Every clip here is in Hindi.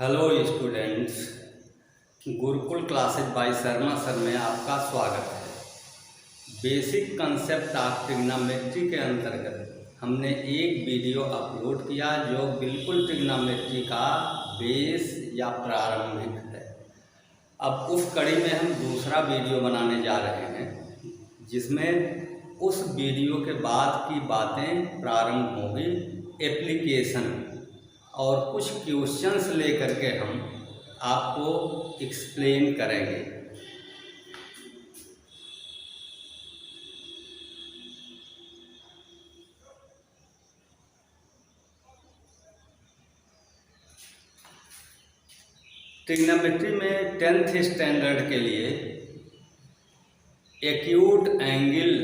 Hello students, Gurukul classes by Sharma sir में आपका स्वागत है। बेसिक कंसेप्ट ऑफ ट्रिग्नोमेट्री के अंतर्गत हमने एक वीडियो अपलोड किया जो बिल्कुल ट्रिग्नोमेट्री का बेस या प्रारंभिक है। अब उस कड़ी में हम दूसरा वीडियो बनाने जा रहे हैं जिसमें उस वीडियो के बाद की बातें प्रारंभ होंगी। एप्लीकेशन और कुछ क्वेश्चंस लेकर के हम आपको एक्सप्लेन करेंगे। ट्रिग्नोमेट्री में 10th स्टैंडर्ड के लिए एक्यूट एंगल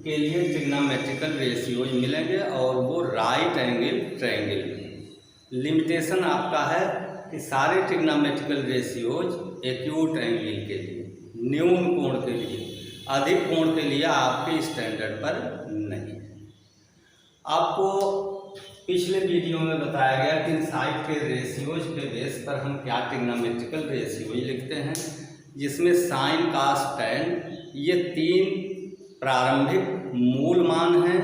के लिए ट्रिग्नोमेट्रिकल रेशियोज मिलेंगे और वो राइट एंगल ट्रायंगल। लिमिटेशन आपका है कि सारे ट्रिग्नोमेट्रिकल रेशियोज एक्यूट एंगल के लिए, न्यून कोण के लिए, अधिक कोण के लिए आपके स्टैंडर्ड पर नहीं। आपको पिछले वीडियो में बताया गया कि इन साइड के रेशियोज के बेस पर हम क्या ट्रिग्नोमेट्रिकल रेशियोज लिखते हैं, जिसमें साइन कास टैन ये तीन प्रारंभिक मूल मान हैं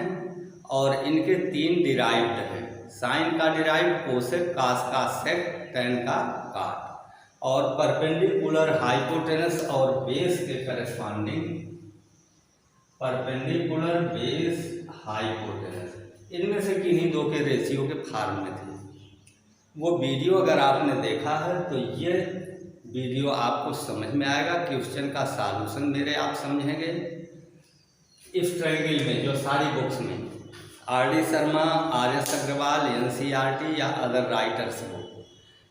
और इनके तीन डिराइव्ड हैं। साइन का डिराइव्ड कोसेक, कास का सेक, टैन का काट। और परपेंडिकुलर हाइपोटेनस और बेस के करस्पॉन्डिंग परपेंडिकुलर बेस हाइपोटेनस, इनमें से किन्हीं दो के रेशियो के फॉर्म में थे। वो वीडियो अगर आपने देखा है तो ये वीडियो आपको समझ में आएगा। क्वेश्चन का सॉल्यूशन मेरे आप समझेंगे। इस ट्रायंगल में जो सारी बुक्स में R D. Sharma, R S. Agrawal, NCERT. या अदर राइटर्स हो,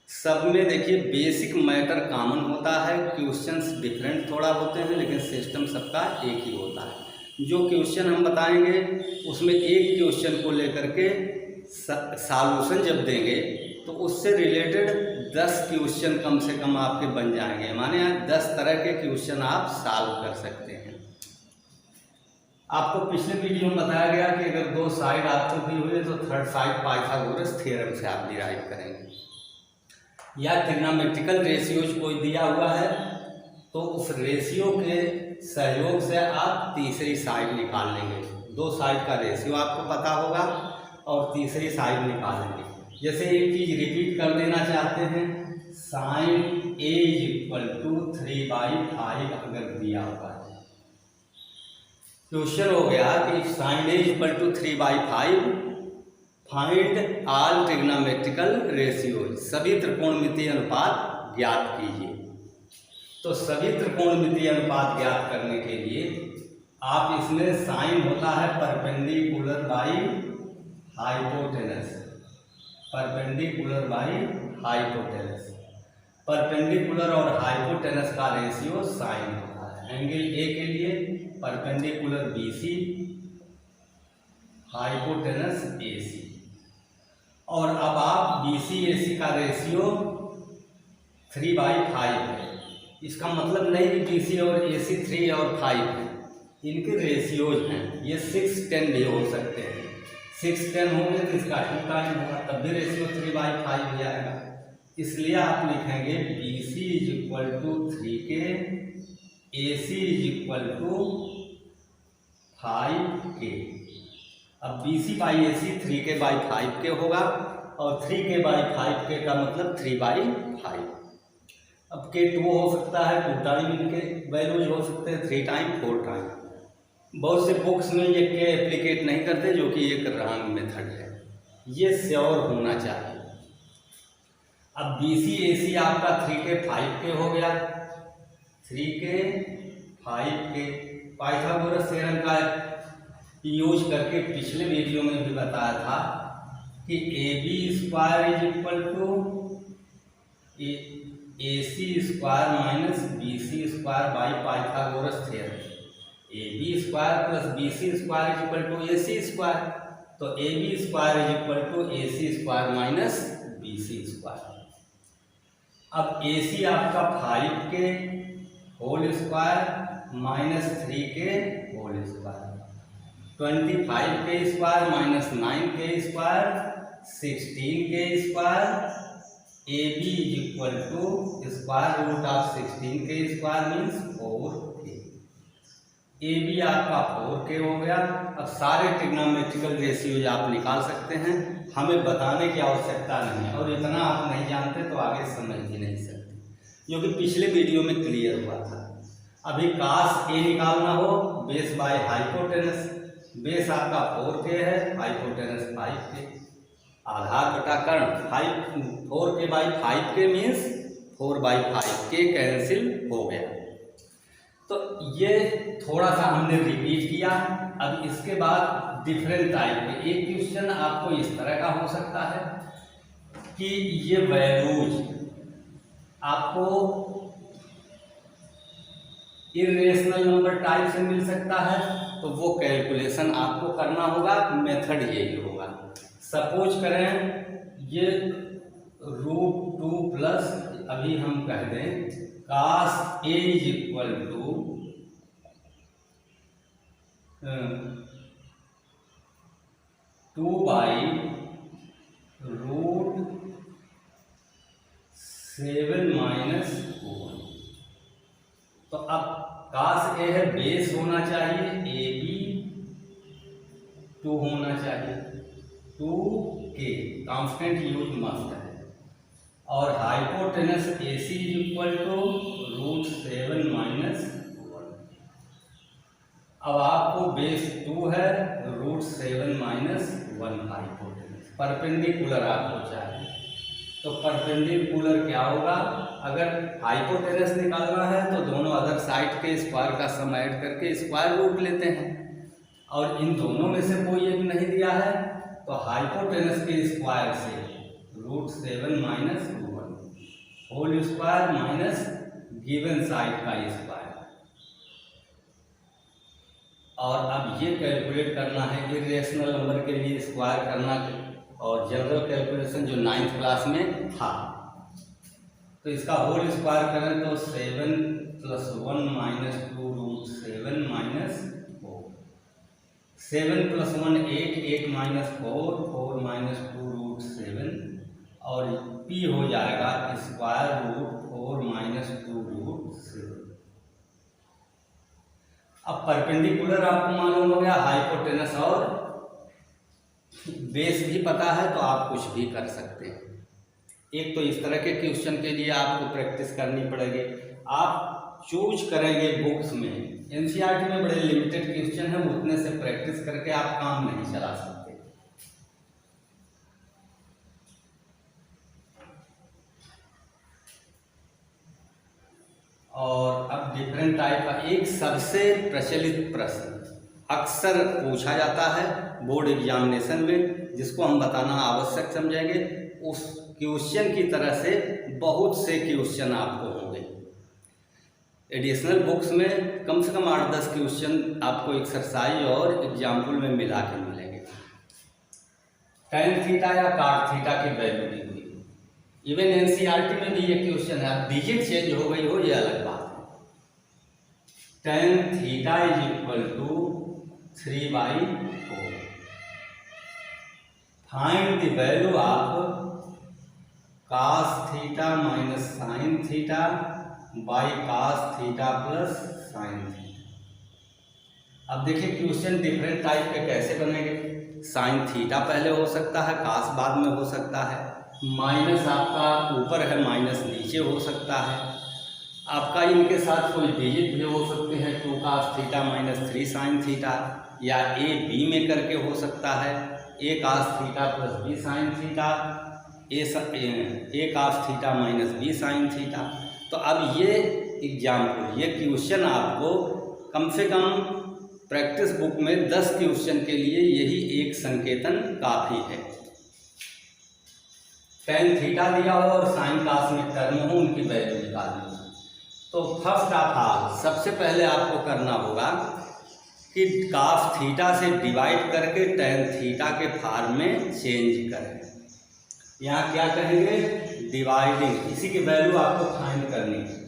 सब में देखिए बेसिक मैटर कॉमन होता है। क्वेश्चंस डिफरेंट थोड़ा होते हैं लेकिन सिस्टम सबका एक ही होता है। जो क्वेश्चन हम बताएंगे उसमें एक क्वेश्चन को लेकर के सॉल्यूशन जब देंगे तो उससे रिलेटेड 10 क्वेश्चन कम से कम आपके बन जाएंगे। माने 10 तरह के क्वेश्चन आप सॉल्व कर सकते हैं। आपको पिछले वीडियो में बताया गया कि अगर दो साइड आपको दी हुई है तो थर्ड साइड पाइथागोरस थ्योरम से आप डिराइव करेंगे। या ट्रिग्नोमेट्रिकल रेशियोज कोई दिया हुआ है तो उस रेशियो के सहयोग से आप तीसरी साइड निकाल लेंगे। दो साइड का रेशियो आपको पता होगा और तीसरी साइड निकालेंगे। जैसे एक चीज़ रिपीट कर देना चाहते हैं, साइन ए इक्वल टू 3/5 अगर दिया हुआ है, क्वेश्चन हो गया कि sine A equal to 3/5, find all trigonometrical ratios, सभी त्रिकोणमितीय अनुपात ज्ञात कीजिए। तो सभी त्रिकोणमितीय अनुपात ज्ञात करने के लिए आप इसमें साइन होता है perpendicular by hypotenuse, perpendicular by hypotenuse. Perpendicular और हाइपोटेनस का रेशियो साइन होता है। एंगल ए के लिए परपेंडिकुलर BC, हाइपोटेनस AC। और अब आप BC AC का रेशियो 3/5 है। इसका मतलब नहीं कि BC और AC 3 और 5 है, इनके रेशियोज हैं। ये 6-10 भी हो सकते हैं। 6-10 होंगे तो इसका 2 टाइम होगा, तब भी रेशियो 3/5 हो जाएगा। इसलिए आप लिखेंगे BC equal to 3K, AC equal to 5K। अब BC बाई AC 3K/5K होगा और 3K/5K का मतलब 3/5। अब K 2 हो सकता है, 2 टाइम इनके वैल्यूज हो सकते हैं, 3 टाइम, 4 टाइम। बहुत से बुक्स में ये K एप्लीकेट नहीं करते, जो कि एक रॉन्ग मेथड है। ये श्योर होना चाहिए। अब BC AC आपका 3K/5K हो गया, 3K/5K। पाइथागोरस थ्योरम का यूज करके पिछले वीडियो में भी बताया था कि AB² is equal to AC² minus BC² by Pythagoras theorem. AB² plus BC² is equal to AC², तो AB² is equal to AC² minus BC²। अब AC आपका 5K whole square minus 3K whole square, 25K² minus 9K², 16K² A B is equal to square root of 16k square means 4k। A B आपका 4k हो गया। अब सारे ट्रिग्नोमेट्रिकल रेशियोज आप निकाल सकते हैं, हमें बताने की आवश्यकता नहीं है, और इतना आप नहीं जानते तो आगे समझ भी नहीं सकते, क्योंकि पिछले वीडियो में क्लियर हुआ था। अभी कास ए निकालना हो बेस बाय हाइपोटेनस, बेस आपका 4k है, हाइपोटेनस 5k, आधार बटा कर्ण 4k by 5k means 4/5k cancel हो गया। तो ये थोड़ा सा हमने रिपीट किया। अब इसके बाद डिफरेंट टाइप के एक क्वेश्चन आपको इस तरह का हो सकता है कि ये वैल्यूज आपको इरेशनल नंबर टाइप से मिल सकता है, तो वो कैलकुलेशन आपको करना होगा, मेथड यही होगा। सपोज करें ये √2 प्लस, अभी हम कह दें कास ए इज इक्वल टू 2/√7 -1। तो अब कास ए है, बेस होना चाहिए, ए बी 2 होना चाहिए, 2k कांस्टेंट यूज मस्ट है, और hypotenuse A C is equal to √7 -1। अब आपको बेस 2 है, √7 -1 हाइपोटेनस, परपेंडिकुलर आपको चाहिए। तो परपेंडिकुलर क्या होगा, अगर हाइपोटेनस निकालना है तो दोनों अदर साइड के स्क्वायर का सम ऐड करके स्क्वायर रूट लेते हैं, और इन दोनों में से कोई एक नहीं दिया है तो हाइपोटेनस के स्क्वायर से √7 -1 whole square minus given side का स्क्वायर। और अब ये कैलकुलेट करना है इरेशनल नंबर के लिए स्क्वायर करना, और जनरल कैलकुलेशन जो 9th क्लास में था, तो इसका होल स्क्वायर करें तो 7 + 1 - 2 √7 -4, 7 + 1 8, 8 - 4, 4 - 2 √7, और p हो जाएगा √4 - 2 √7। अब परपेंडिकुलर आपको मालूम हो गया, हाइपोटेनस और बेस भी पता है, तो आप कुछ भी कर सकते हैं। एक तो इस तरह के क्वेश्चन के लिए आपको प्रैक्टिस करनी पड़ेगी। आप चूज करेंगे बुक्स में, एनसीईआरटी में बड़े लिमिटेड क्वेश्चन है, उतने से प्रैक्टिस करके आप काम नहीं चला सकते। और अब डिफरेंट टाइप का एक सबसे प्रचलित प्रश्न अक्सर पूछा जाता है बोर्ड एग्जामिनेशन में, जिसको हम बताना आवश्यक समझेंगे। उस क्वेश्चन की तरह से बहुत से क्वेश्चन आपको होंगे। एडिशनल बुक्स में कम से कम 8-10 क्वेश्चन आपको एक्सरसाइज और एग्जाम्पल में मिला के मिलेंगे। tan थीटा या cot थीटा की वैल्यू दी हुई, इवन एनसीईआरटी में भी ये क्वेश्चन है। अब डिजिट चेंज हो गई हो, ये अलग बात है। tan theta is equal to 3/4। Find the value of cos theta minus sin theta by cos theta plus sin theta. अब देखिए क्वेश्चन डिफरेंट टाइप के कैसे बनेंगे। sin थीटा पहले हो सकता है, cos बाद में हो सकता है, माइनस आपका ऊपर है, माइनस नीचे हो सकता है, आपका इनके साथ कोई डिजिट भी हो सकते हैं, 2 cos theta minus 3 sin theta, या a b में करके हो सकता है, a cos theta plus b sin theta, a cos theta minus b sin theta. तो अब ये एग्जाम्पल, ये क्वेश्चन आपको कम से कम प्रैक्टिस बुक में 10 क्वेश्चन के लिए यही एक संकेतन काफ़ी है। tan थीटा दिया हो और साइन cos में टर्म हो, उनकी वैल्यू निकालनी हो। तो फर्स्ट ऑफ ऑल सबसे पहले आपको करना होगा कि cos थीटा से डिवाइड करके tan थीटा के फॉर्म में चेंज करें। यहाँ क्या कहेंगे, डिवाइडिंग, इसी की वैल्यू आपको फाइंड करनी है।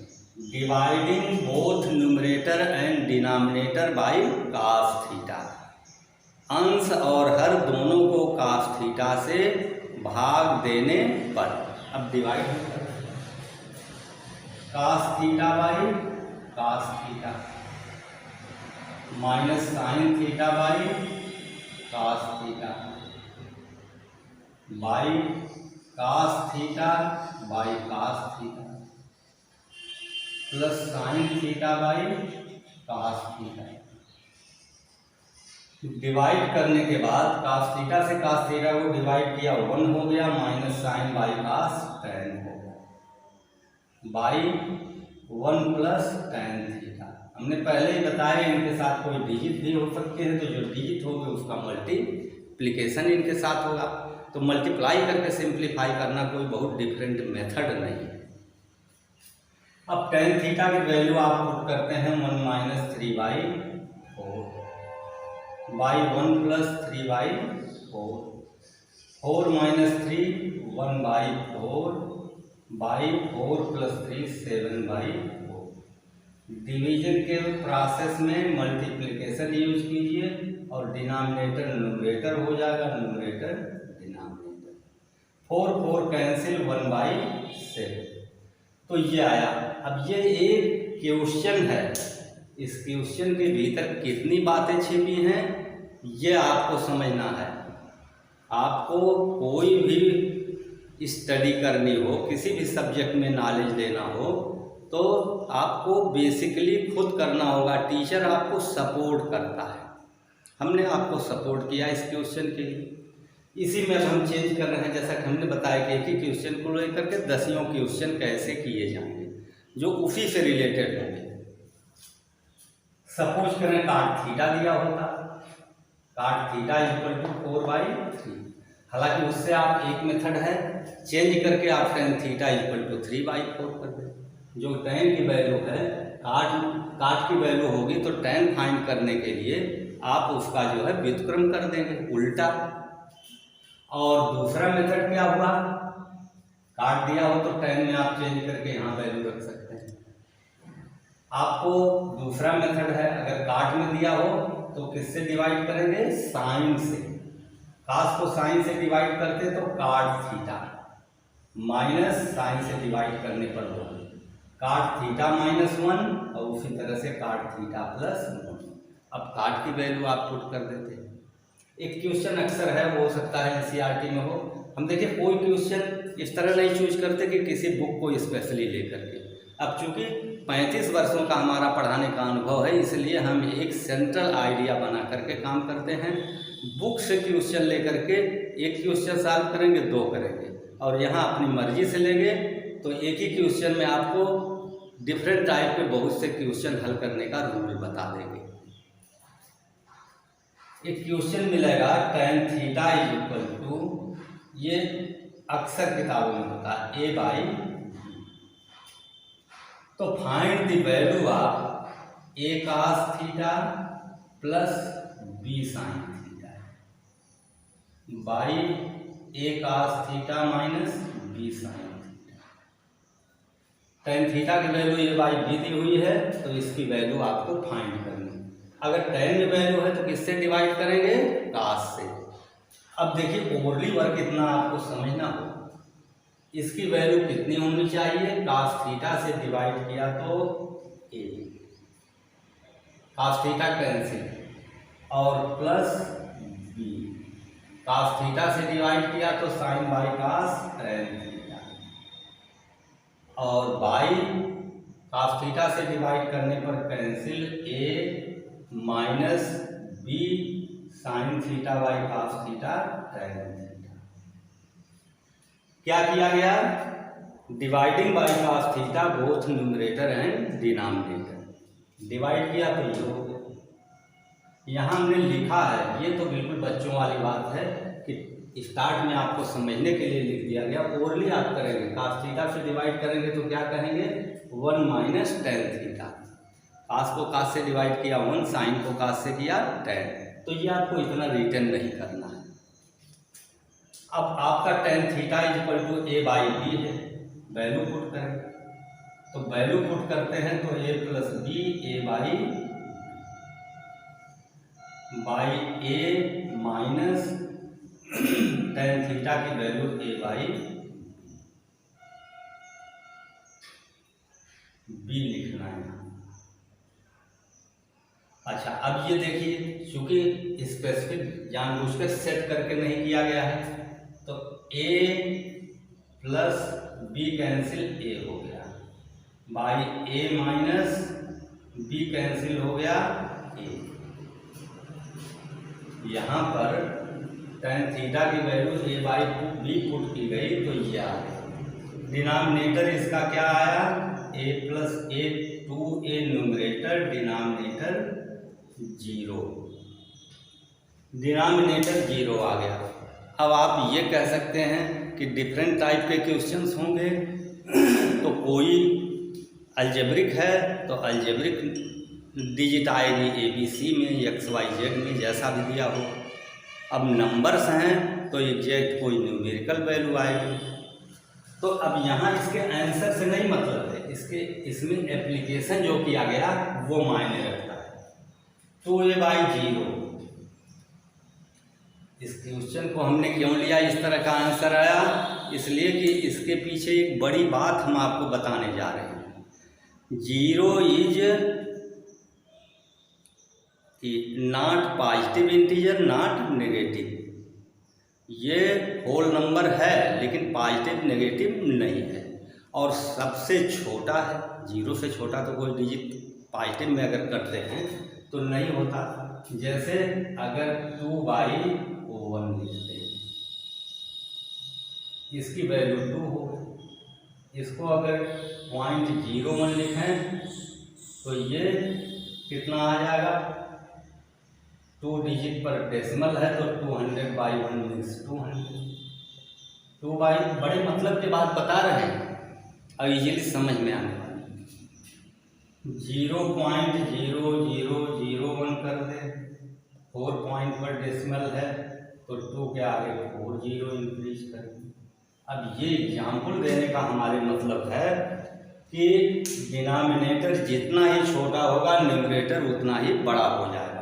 Dividing both numerator and denominator by cos theta, अंश और हर दोनों को cos थीटा से भाग देने पर। अब डिवाइड होता है cos theta by cos theta minus sine theta by cos theta by cos theta by cos theta plus sine theta by cos theta. Divide करने के बाद कास थीटा से कास थीटा को डिवाइड किया 1 हो गया minus sine by cos tan हो गया बाई 1 प्लस tan थीटा। हमने पहले ही बताया इनके साथ कोई डिजिट भी हो सकते हैं, तो जो डिजिट होगी उसका मल्टीप्लिकेशन इनके साथ होगा। तो मल्टीप्लाई करके सिंप्लीफाई करना कोई बहुत डिफरेंट मेथड नहीं है। अब tan थीटा की वैल्यू आप पुट करते हैं 1 minus 3 by 4 by 1 plus 3 by 4 4 minus 3 1 by 4 by 4 plus 3 7 by 4। Division के प्रोसेस में मल्टीप्लिकेशन यूज कीजिए और डिनोमिनेटर न्यूमरेटर हो जाएगा, न्यूमरेटर डिनोमिनेटर। 4 4 cancel 1 by 7। तो ये आया। अब ये एक क्वेश्चन है, इस क्वेश्चन के भीतर कितनी बातें छिपी हैं ये आपको समझना है। आपको कोई भी स्टडी करनी हो, किसी भी सब्जेक्ट में नॉलेज लेना हो, तो आपको बेसिकली खुद करना होगा। टीचर आपको सपोर्ट करता है, हमने आपको सपोर्ट किया इस क्वेश्चन के लिए। इसी में हम चेंज कर रहे हैं, जैसा कि हमने बताया कि एक ही क्वेश्चन को लेकर के दसियों क्वेश्चन कैसे किए जाएंगे जो उसी से रिलेटेड होंगे। सपोज करें काट थीटा दिया होता, काट थीटा इक्वल टू 4 बाई 3। हालांकि उससे आप एक मेथड है, चेंज करके आप tan theta equal to 3 by 4 कर दें। जो tan की वैल्यू है, काट की वैल्यू होगी तो tan फाइंड करने के लिए आप उसका जो है व्युत्क्रम कर देंगे, उल्टा। और दूसरा मेथड क्या हुआ, काट दिया हो तो tan में आप चेंज करके यहाँ वैल्यू रख सकते हैं। आपको दूसरा मेथड है, अगर काट में दिया हो तो किससे डिवाइड करेंगे, साइन से। कास को साइन से डिवाइड करते तो काट थीटा माइनस साइन से डिवाइड करने पर 1, काट थीटा माइनस 1 और उसी तरह से काट थीटा प्लस 1। अब काट की वैल्यू आप पुट कर देते हैं। एक क्वेश्चन अक्सर है, हो सकता है एनसीईआरटी में हो। हम देखिए कोई क्वेश्चन इस तरह नहीं चूज करते कि किसी बुक को स्पेशली लेकर के। अब चूंकि 35 वर्षों का हमारा पढ़ाने का अनुभव है, इसलिए हम एक सेंट्रल आइडिया बना करके काम करते हैं। बुक से क्वेश्चन लेकर के एक क्वेश्चन सॉल्व करेंगे, 2 करेंगे, और यहाँ अपनी मर्जी से लेंगे तो एक ही क्वेश्चन में आपको डिफरेंट टाइप के बहुत से क्वेश्चन हल करने का रूल बता देंगे। एक क्वेश्चन मिलेगा tan theta is equal to, ये अक्सर किताबों में होता है, a बाई b। तो find the value of a cos theta plus b sin theta by a cos theta minus b sin theta. tan theta की वैल्यू a बाई b दी हुई है, तो इसकी वैल्यू आपको फाइंड करनी है। अगर tan में वैल्यू है तो किससे डिवाइड करेंगे, cos से। अब देखिए ओवरली वर्क इतना आपको समझना हो, इसकी वैल्यू कितनी होनी चाहिए, cos थीटा से डिवाइड किया तो a, cos थीटा कैंसिल और प्लस b, cos थीटा से डिवाइड किया तो sin by cos tan theta और बाई cos थीटा से डिवाइड करने पर cancel a minus b sin theta by cos theta tan theta. क्या किया गया, dividing by cos theta both numerator and denominator. Divide किया तो ये हो गया। यहाँ हमने लिखा है, ये तो बिल्कुल बच्चों वाली बात है कि स्टार्ट में आपको समझने के लिए लिख दिया गया। ओवरली आप करेंगे, cos थीटा से डिवाइड करेंगे तो क्या कहेंगे, 1 माइनस tan थीटा। cos को cos से डिवाइड किया 1, sin को cos से किया tan। तो ये आपको इतना रिटर्न नहीं करना है। अब आपका tan theta is equal to a by b है, वैल्यू पुट करें तो वैल्यू पुट करते हैं तो a plus b a by a minus tan theta की वैल्यू a बाई। बी लिखना है। अच्छा, अब ये देखिए, चूंकि स्पेसिफिक जानबूझकर सेट करके नहीं किया गया है, तो a plus B cancel a हो गया, by a minus B cancel हो गया a। यहाँ पर tan थीटा की value a by B put की गई तो ये आ गया। डिनोमिनेटर इसका क्या आया, a plus a 2a numerator, denominator 0, denominator 0 आ गया। अब आप ये कह सकते हैं कि डिफरेंट टाइप के क्वेश्चंस होंगे, तो कोई अलजेब्रिक है तो अलजेब्रिक डिजिट आएगी ABC में, XYZ में, जैसा भी दिया हो। अब नंबर्स हैं तो एग्जैक्ट कोई न्यूमेरिकल वैल्यू आएगी। तो अब यहाँ इसके आंसर से नहीं मतलब है, इसमें एप्लीकेशन जो किया गया वो मायने रखता है। 2a/0, इस क्वेश्चन को हमने क्यों लिया, इस तरह का आंसर आया, इसलिए कि इसके पीछे एक बड़ी बात हम आपको बताने जा रहे हैं। 0 is not positive integer, not negative. ये होल नंबर है लेकिन पॉजिटिव नेगेटिव नहीं है, और सबसे छोटा है। 0 से छोटा तो कोई डिजिट पॉजिटिव में अगर करते हैं तो नहीं होता। जैसे अगर 2/1 लिखते हैं, इसकी वैल्यू 2 हो, इसको अगर 0.01 लिखें तो ये कितना आ जाएगा, 2 डिजिट पर डेसिमल है तो 200/1 मीन्स 200। 2 बड़े मतलब के बात बता रहे हैं, अब इजीली समझ में आने वाली। 0.0001 कर दे, 4 पॉइंट पर डेसिमल है तो 2 के आगे 4 0 इंक्रीज कर। अब ये एग्जाम्पल देने का हमारे मतलब है कि डिनोमिनेटर जितना ही छोटा होगा न्यूमरेटर उतना ही बड़ा हो जाएगा।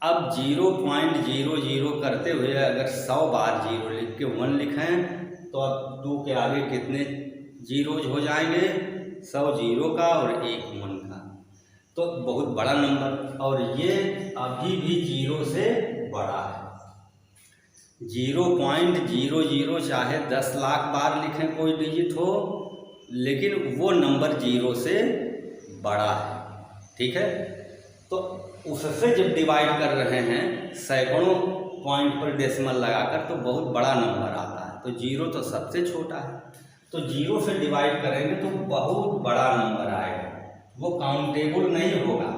अब 0.00 करते हुए अगर 100 बार 0 लिख के 1 लिखें तो अब 2 के आगे कितने जीरोज हो जाएंगे, 100 0 का और 1 1 का, तो बहुत बड़ा नंबर। और ये अभी भी 0 से बड़ा है। 0.00 चाहे 10 लाख बार लिखें कोई डिजिट हो, लेकिन वो नंबर 0 से बड़ा है, ठीक है। तो उससे जब डिवाइड कर रहे हैं सैकड़ों पॉइंट पर डेसिमल लगाकर तो बहुत बड़ा नंबर आता है। तो 0 तो सबसे छोटा है, तो 0 से डिवाइड करेंगे तो बहुत बड़ा नंबर आएगा, वो काउंटेबल नहीं होगा।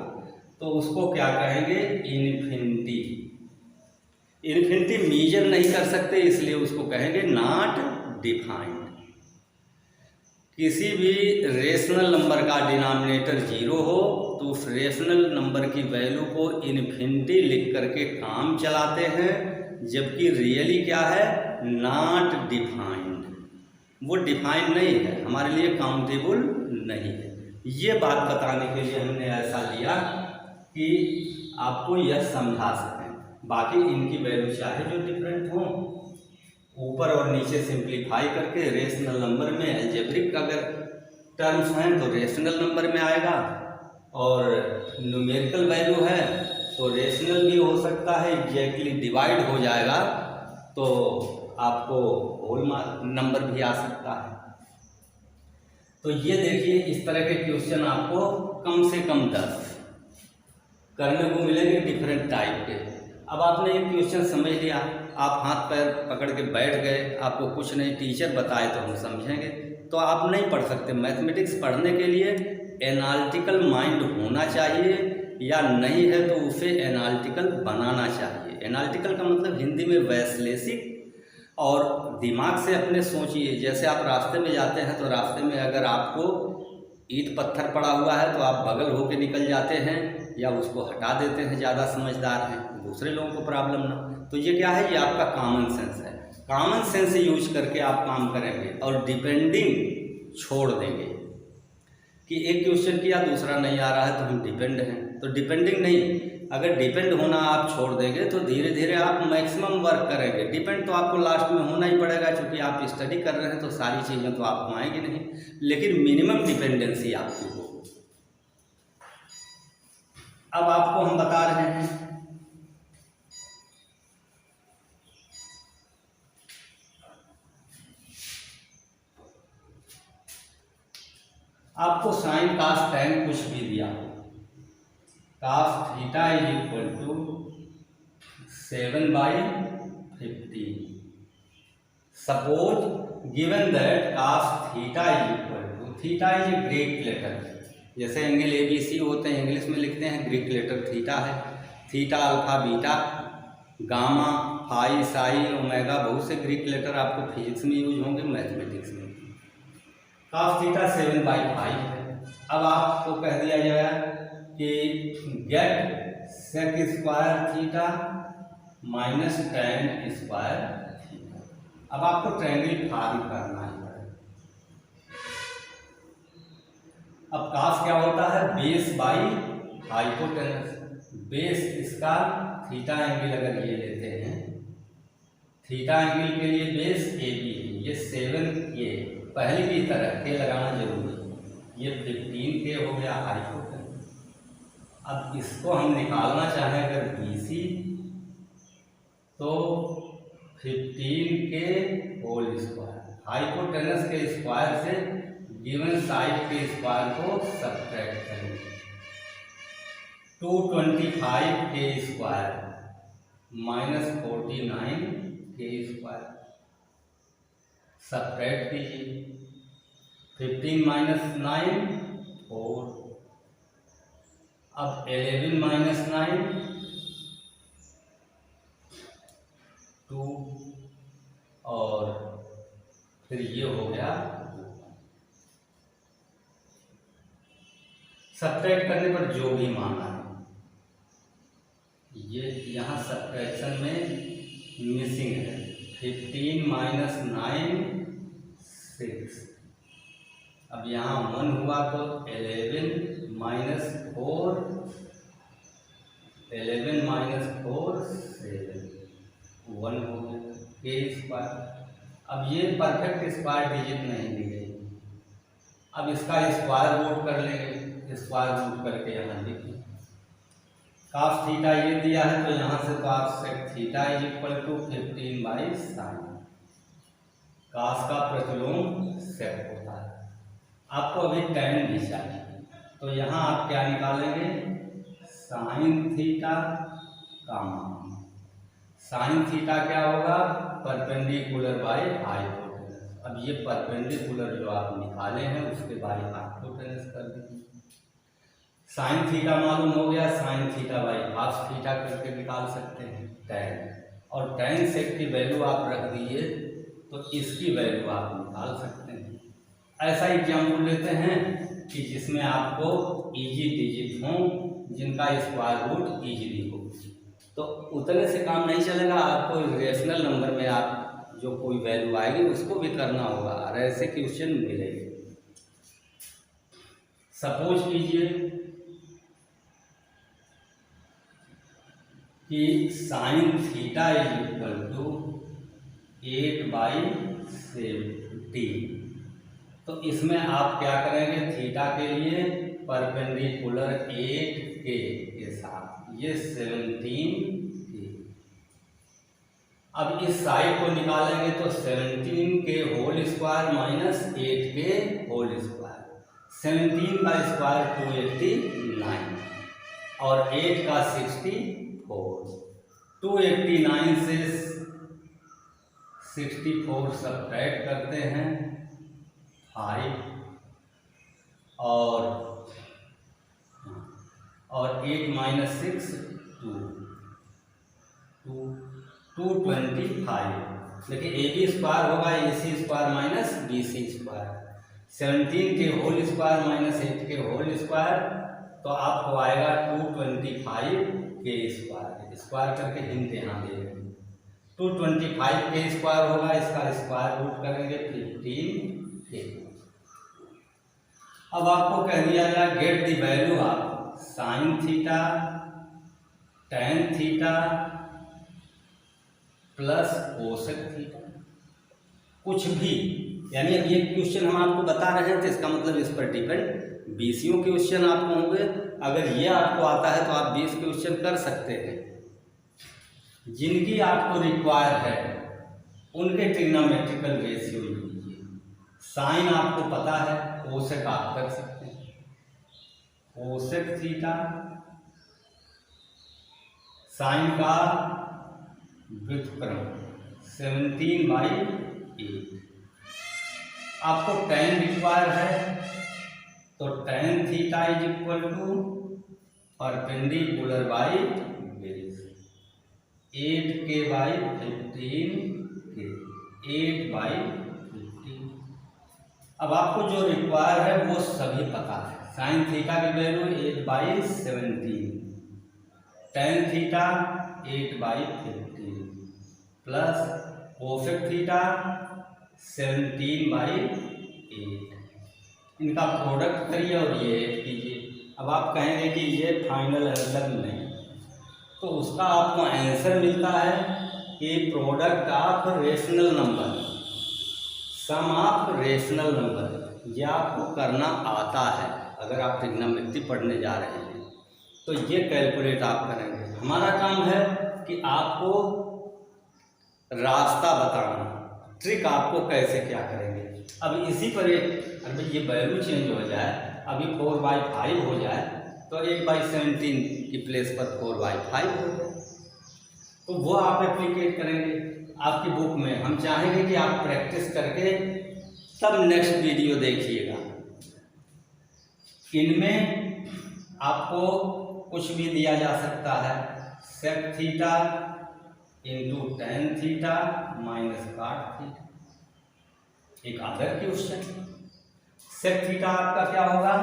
तो उसको क्या कहेंगे, इन्फिनिटी। इन्फिनिटी मेजर नहीं कर सकते, इसलिए उसको कहेंगे नॉट डिफाइंड। किसी भी रेशनल नंबर का डिनोमिनेटर 0 हो तो उस रेशनल नंबर की वैल्यू को इन्फिनिटी लिख करके काम चलाते हैं, जबकि रियली क्या है, नॉट डिफाइंड। वो डिफाइंड नहीं है, हमारे लिए काउंटेबल नहीं है। ये बात बताने के लिए हमने ऐसा लिया कि आपको यह समझा सकें। बाकी इनकी वैल्यू चाहे जो डिफरेंट हो, ऊपर और नीचे सिंप्लीफाई करके रेशनल नंबर में अलजेब्रिक अगर टर्म्स हैं तो रेशनल नंबर में आएगा, और न्यूमेरिकल वैल्यू है तो रेशनल भी हो सकता है, एग्जैक्टली डिवाइड हो जाएगा तो आपको होल नंबर भी आ सकता है। तो ये देखिए, इस तरह के क्वेश्चन आपको कम से कम 10 करने को मिलेंगे डिफरेंट टाइप के। अब आपने एक क्वेश्चन समझ लिया, आप हाथ पैर पकड़ के बैठ गए, आपको कुछ नहीं टीचर बताए तो हम समझेंगे, तो आप नहीं पढ़ सकते। मैथमेटिक्स पढ़ने के लिए एनालिटिकल माइंड होना चाहिए, या नहीं है तो उसे एनालिटिकल बनाना चाहिए। एनालिटिकल का मतलब हिंदी में वैश्लेषिक, और दिमाग से अपने सोचिए। जैसे आप रास्ते में जाते हैं तो रास्ते में अगर आपको ईंट पत्थर पड़ा हुआ है तो आप बगल होके निकल जाते हैं या उसको हटा देते हैं, ज़्यादा समझदार हैं, दूसरे लोगों को प्रॉब्लम ना। तो ये क्या है, ये आपका कॉमन सेंस है। कॉमन सेंस यूज करके आप काम करेंगे और डिपेंडिंग छोड़ देंगे कि एक क्वेश्चन किया दूसरा नहीं आ रहा है तो हम डिपेंड हैं। तो डिपेंडिंग नहीं, अगर डिपेंड होना आप छोड़ देंगे तो धीरे धीरे आप मैक्सिमम वर्क करेंगे। डिपेंड तो आपको लास्ट में होना ही पड़ेगा, क्योंकि आप स्टडी कर रहे हैं तो सारी चीज़ें तो आपको आएंगी नहीं, लेकिन मिनिमम डिपेंडेंसी आपकी हो। अब आपको हम बता रहे हैं आपको साइन कास टैन कुछ भी दिया हो, cos theta is equal to 7/15। Suppose given that cos theta is equal to, theta is a Greek letter, जैसे एंगल ABC होते हैं इंग्लिश में लिखते हैं, ग्रीक लेटर थीटा है। Theta alpha beta gamma phi psi omega, बहुत से ग्रीक लेटर आपको फिजिक्स में यूज होंगे, मैथमेटिक्स में। कास थीटा 7/5 है। अब आपको कह दिया जाएगा कि get sec square theta minus tan square theta. अब आपको ट्रायंगल फार्म करना है। अब कास क्या होता है, बेस बाई हाइपोटेनस। बेस इसका थीटा एंगल अगर ये लेते हैं, थीटा एंगल के लिए बेस AB है, ये 7K, पहले की तरह के लगाना जरूरी है। ये 15K हो गया हाइपोटेनस। अब इसको हम निकालना चाहें अगर BC, तो 15K होल स्क्वायर, हाइपोटेनस के स्क्वायर से गिवन साइड के स्क्वायर को सब्ट्रैक्ट करेंगे। 225K square minus 49K square, subtract कीजिए। 15 माइनस 9 4, अब 11 माइनस 9 2, और फिर ये हो गया। सब्ट्रैक्ट करने पर जो भी मान आए, ये यहाँ सब्ट्रैक्शन में मिसिंग है। 15 माइनस 9 6, अब यहाँ 1 हुआ तो 11 माइनस 4, 11 माइनस 4 7, 1 हो गया K स्क्वायर। अब ये परफेक्ट स्क्वायर डिजिट नहीं दी गई, अब इसका स्क्वायर रूट कर लेंगे। स्क्वायर रूट करके यहाँ लिखिए, कास थीटा ये दिया है तो यहाँ से तो आप sec theta is equal to 15/sin। Cos का प्रतिलोम सेक होता है। आपको अभी टैन भी चाहिए, तो यहाँ आप क्या निकालेंगे, साइन थीटा कामा। साइन थीटा क्या होगा, परपेंडिकुलर बाय हाइपोटेनस। अब ये परपेंडिकुलर जो आप निकाले हैं उसके बाय हाइपोटेनस कर दीजिए। साइन थीटा मालूम हो गया, sign theta by cos theta करके निकाल सकते हैं टैन, और टैन सेक की वैल्यू आप रख दीजिए तो इसकी वैल्यू आप निकाल सकते हैं। ऐसा एग्जाम्पल लेते हैं कि जिसमें आपको इजी डिजिट हों, जिनका स्क्वायर रूट इजीली हो, तो उतने से काम नहीं चलेगा। आपको रेशनल नंबर में आप जो कोई वैल्यू आएगी उसको भी करना होगा, और ऐसे क्वेश्चन मिलेंगे। सपोज कीजिए कि sine theta is equal to 8/70, तो इसमें आप क्या करेंगे, थीटा के लिए परपेंडिकुलर 8K के साथ ये 17K। अब इस साइड को निकालेंगे तो 17K whole square minus 8K whole square. 17 का स्क्वायर 289 और 8 का 64। 289 से 64 सब्ट्रैक्ट करते हैं 5, और 8 माइनस 6 225। देखिए AB स्क्वायर होगा AC square minus BC square. 17K whole square minus 8K whole square, तो आपको आएगा 225K स्क्वायर। स्क्वायर करके हिंट यहाँ दे रहे हैं। 225K स्क्वायर होगा, इसका स्क्वायर रूट करेंगे 15K। अब आपको कह दिया गया get the value of sine theta tan theta plus cosec theta, कुछ भी, यानी अब ये क्वेश्चन हम आपको बता रहे हैं तो इसका मतलब इस पर डिपेंड 20 क्वेश्चन आपको होंगे। अगर ये आपको आता है तो आप 20 क्वेश्चन कर सकते हैं। जिनकी आपको रिक्वायर है उनके ट्रिग्नोमेट्रिकल रेशियो लीजिए। साइन आपको पता है, कोसेक आप कर सकते हैं। कोसेक थीटा साइन का व्युत्क्रम 17/8। आपको tan रिक्वायर है तो tan theta is equal to perpendicular by base 8k/15 के 8/15। अब आपको जो रिक्वायर है वो सभी पता है। साइन थीटा की value 8/17, tan theta 8/15 plus cosec theta 17/8। इनका प्रोडक्ट करिए और ये ऐड कीजिए। अब आप कहेंगे कि ये फाइनल आंसर नहीं, तो उसका आपको आंसर मिलता है कि product of rational number, sum of rational number, ये आपको करना आता है। अगर आप ट्रिग्नोमेट्री पढ़ने जा रहे हैं तो ये कैलकुलेट आप करेंगे। हमारा काम है कि आपको रास्ता बताना, ट्रिक आपको कैसे क्या करेंगे। अब इसी पर अगर ये वैल्यू चेंज हो जाए, अभी 4/5 हो जाए तो 8/17 की प्लेस पर 4/5 हो जाए, तो वो आप एप्लीकेट करेंगे आपकी बुक में। हम चाहेंगे कि आप प्रैक्टिस करके तब नेक्स्ट वीडियो देखिएगा। इनमें आपको कुछ भी दिया जा सकता है, sec theta into tan theta minus cot theta, एक अदर क्वेश्चन। सेक थीटा आपका क्या होगा,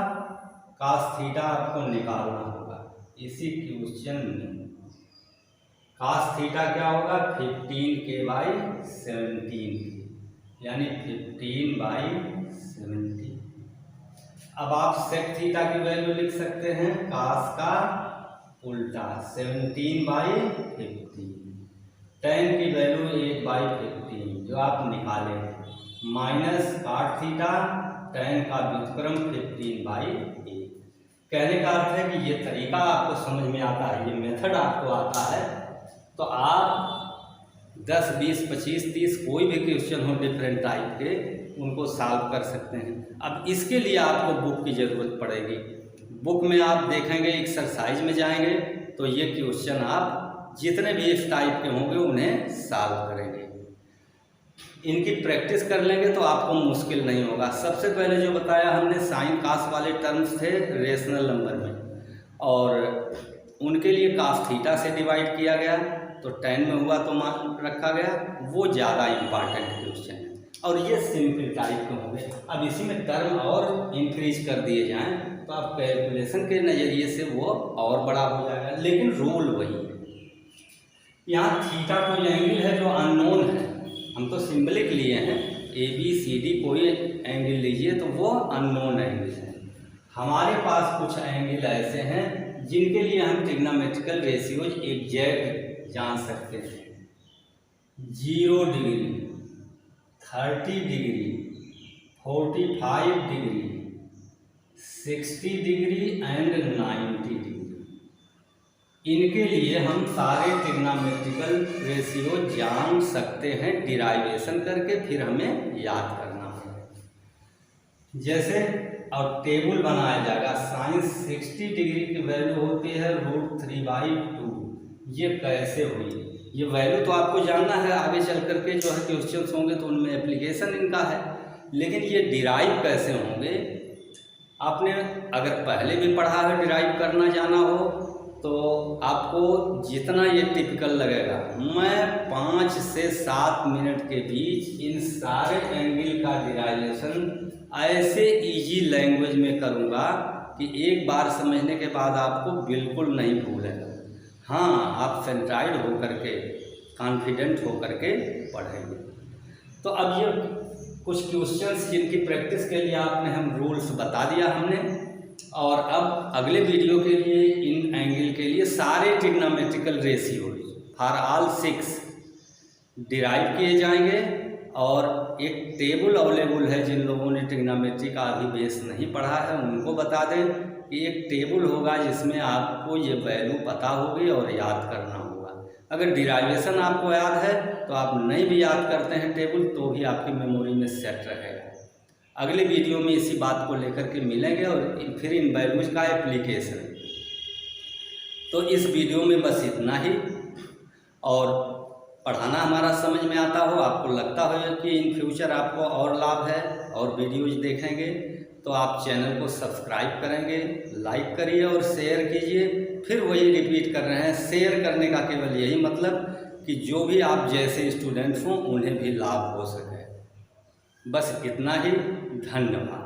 कास थीटा आपको निकालना होगा। इसी क्वेश्चन में कास थीटा क्या होगा, 15k/17, यानी 15/17। अब आप सेक थीटा की वैल्यू लिख सकते हैं कास का उल्टा 17/15, tan की वैल्यू 8/15 जो आप निकाले, माइनस काट थीटा tan का व्युत्क्रम 15/8। कहने का अर्थ है कि ये तरीका आपको समझ में आता है, ये मेथड आपको आता है, तो आप 10, 20, 25, 30 कोई भी क्वेश्चन हो डिफरेंट टाइप के, उनको सॉल्व कर सकते हैं। अब इसके लिए आपको बुक की ज़रूरत पड़ेगी। बुक में आप देखेंगे, एक्सरसाइज में जाएंगे तो ये क्वेश्चन आप जितने भी इस टाइप के होंगे उन्हें सॉल्व करेंगे। इनकी प्रैक्टिस कर लेंगे तो आपको मुश्किल नहीं होगा। सबसे पहले जो बताया हमने साइन कास वाले टर्म्स थे रेशनल नंबर में, और उनके लिए कास थीटा से डिवाइड किया गया तो tan में हुआ तो मान रखा गया, वो ज़्यादा इम्पॉर्टेंट क्वेश्चन है। और ये सिंपल टाइप के होंगे। अब इसी में टर्म और इंक्रीज कर दिए जाएं तो आप कैलकुलेशन के नज़रिए से वो और बड़ा हो जाएगा, लेकिन रूल वही है। यहाँ थीटा कोई एंगल है जो अननोन है, हम तो सिंबलिक लिए हैं, ABCD कोई एंगल लीजिए तो वो अननोन एंगल है। हमारे पास कुछ एंगल ऐसे हैं जिनके लिए हम ट्रिग्नोमेट्रिकल रेशियोज एग्जैक्ट जान सकते हैं। 0 degree, 30 degree, 45 degree, 60 degree and 90 degree. इनके लिए हम सारे ट्रिग्नोमेट्रिकल रेशियो जान सकते हैं डिराइवेशन करके, फिर हमें याद करना है। जैसे और टेबल बनाया जाएगा, साइन 60 डिग्री की वैल्यू होती है √3/2। ये कैसे हुई, ये वैल्यू तो आपको जानना है, आगे चल करके जो है क्वेश्चंस होंगे तो उनमें एप्लीकेशन इनका है, लेकिन ये डिराइव कैसे होंगे आपने अगर पहले भी पढ़ा है, डिराइव करना जाना हो तो आपको जितना ये टिपिकल लगेगा, मैं 5 से 7 मिनट के बीच इन सारे एंगल का डिराइवेशन ऐसे इजी लैंग्वेज में करूँगा कि एक बार समझने के बाद आपको बिल्कुल नहीं भूलेगा। हाँ, आप सेंट्राइड होकर के, कॉन्फिडेंट होकर के पढ़ेंगे। तो अब ये कुछ क्वेश्चंस जिनकी प्रैक्टिस के लिए आपने हम रूल्स बता दिया हमने, और अब अगले वीडियो के लिए इन एंगल के लिए सारे trigonometrical ratios for all 6 derive किए जाएंगे। और एक टेबल अवेलेबल है, जिन लोगों ने ट्रिग्नोमेट्री का अभी बेस नहीं पढ़ा है उनको बता दें कि एक टेबल होगा जिसमें आपको ये वैल्यू पता होगी और याद करना होगा। अगर डिराइवेशन आपको याद है तो आप नहीं भी याद करते हैं टेबल तो भी आपकी मेमोरी में सेट रहेगा। अगले वीडियो में इसी बात को लेकर के मिलेंगे और फिर इन वैल्यूज का एप्लीकेशन। तो इस वीडियो में बस इतना ही। और पढ़ाना हमारा समझ में आता हो, आपको लगता हो कि इन फ्यूचर आपको और लाभ है और वीडियोज देखेंगे तो आप चैनल को सब्सक्राइब करेंगे, लाइक करिए और शेयर कीजिए। फिर वही रिपीट कर रहे हैं, शेयर करने का केवल यही मतलब कि जो भी आप जैसे स्टूडेंट्स हों उन्हें भी लाभ हो सके। बस इतना ही। धन्यवाद।